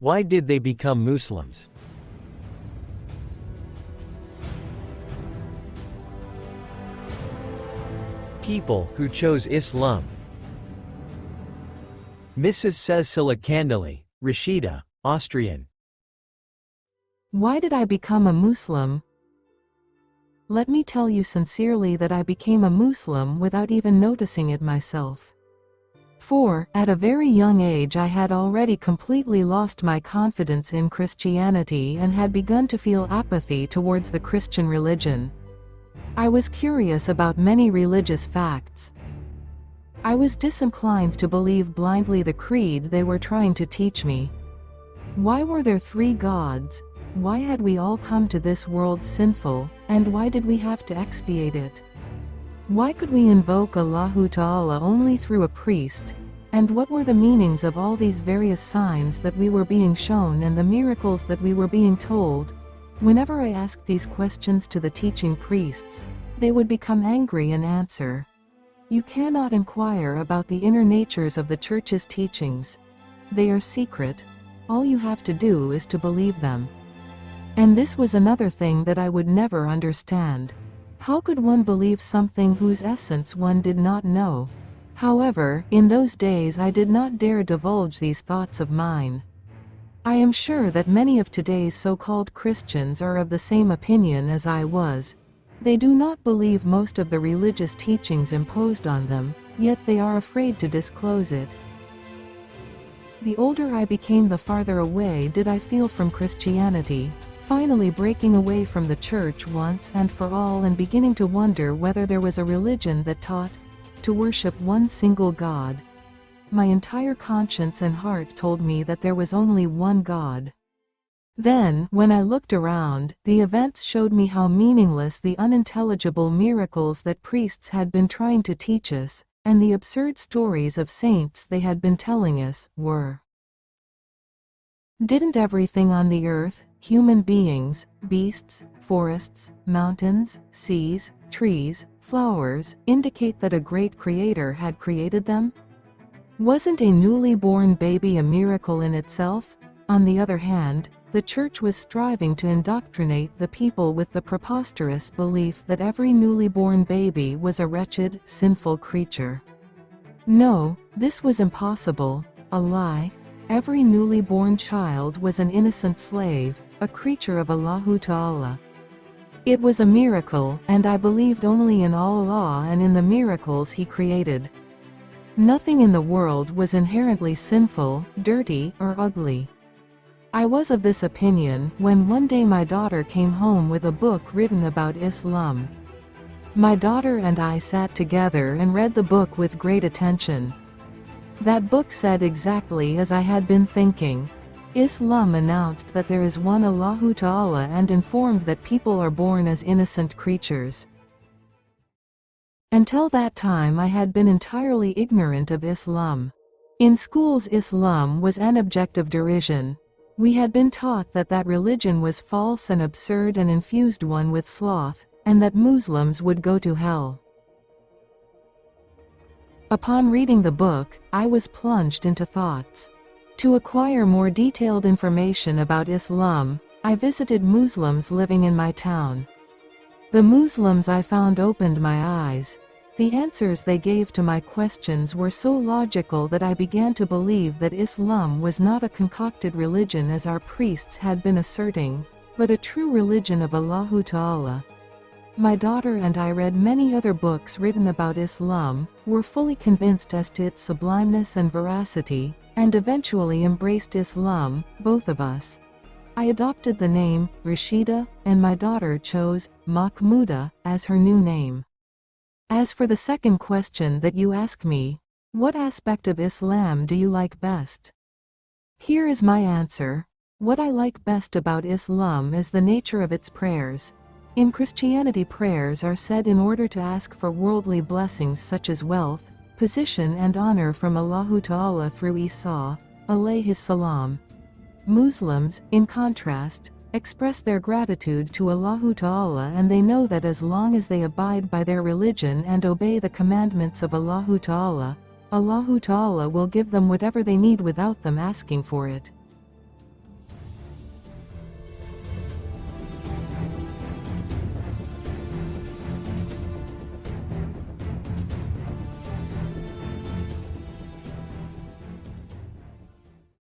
Why did they become Muslims? People who chose Islam. Mrs. CECILLA CANNOLY, Rashida, Austrian. Why did I become a Muslim? Let me tell you sincerely that I became a Muslim without even noticing it myself. For, at a very young age I had already completely lost my confidence in Christianity and had begun to feel apathy towards the Christian religion. I was curious about many religious facts. I was disinclined to believe blindly the creed they were trying to teach me. Why were there three gods? Why had we all come to this world sinful, and why did we have to expiate it? Why could we invoke Allahu Ta'ala only through a priest? And what were the meanings of all these various signs that we were being shown and the miracles that we were being told? Whenever I asked these questions to the teaching priests, they would become angry and answer, "You cannot inquire about the inner natures of the Church's teachings. They are secret. All you have to do is to believe them." And this was another thing that I would never understand. How could one believe something whose essence one did not know? However, in those days I did not dare divulge these thoughts of mine. I am sure that many of today's so-called Christians are of the same opinion as I was. They do not believe most of the religious teachings imposed on them, yet they are afraid to disclose it. The older I became, the farther away did I feel from Christianity, finally breaking away from the Church once and for all and beginning to wonder whether there was a religion that taught to worship one single God. My entire conscience and heart told me that there was only one God. Then, when I looked around, the events showed me how meaningless the unintelligible miracles that priests had been trying to teach us, and the absurd stories of saints they had been telling us, were. Didn't everything on the earth, human beings, beasts, forests, mountains, seas, trees, flowers, indicate that a great creator had created them? Wasn't a newly born baby a miracle in itself? On the other hand, the Church was striving to indoctrinate the people with the preposterous belief that every newly born baby was a wretched, sinful creature. No, this was impossible, a lie. Every newly born child was an innocent slave, a creature of Allahu Ta'ala. It was a miracle, and I believed only in Allah and in the miracles He created. Nothing in the world was inherently sinful, dirty, or ugly. I was of this opinion when one day my daughter came home with a book written about Islam. My daughter and I sat together and read the book with great attention. That book said exactly as I had been thinking. Islam announced that there is one Allahu Ta'ala and informed that people are born as innocent creatures. Until that time I had been entirely ignorant of Islam. In schools Islam was an object of derision. We had been taught that that religion was false and absurd and infused one with sloth, and that Muslims would go to hell. Upon reading the book, I was plunged into thoughts. To acquire more detailed information about Islam, I visited Muslims living in my town. The Muslims I found opened my eyes. The answers they gave to my questions were so logical that I began to believe that Islam was not a concocted religion as our priests had been asserting, but a true religion of Allahu Ta'ala. My daughter and I read many other books written about Islam, were fully convinced as to its sublimeness and veracity, and eventually embraced Islam, both of us. I adopted the name Rashida, and my daughter chose Mahmuda as her new name. As for the second question that you ask me, what aspect of Islam do you like best? Here is my answer. What I like best about Islam is the nature of its prayers. In Christianity, prayers are said in order to ask for worldly blessings such as wealth, position and honor from Allahu Ta'ala through Isa, alayhi salam. Muslims, in contrast, express their gratitude to Allahu Ta'ala, and they know that as long as they abide by their religion and obey the commandments of Allahu Ta'ala, Allahu Ta'ala will give them whatever they need without them asking for it.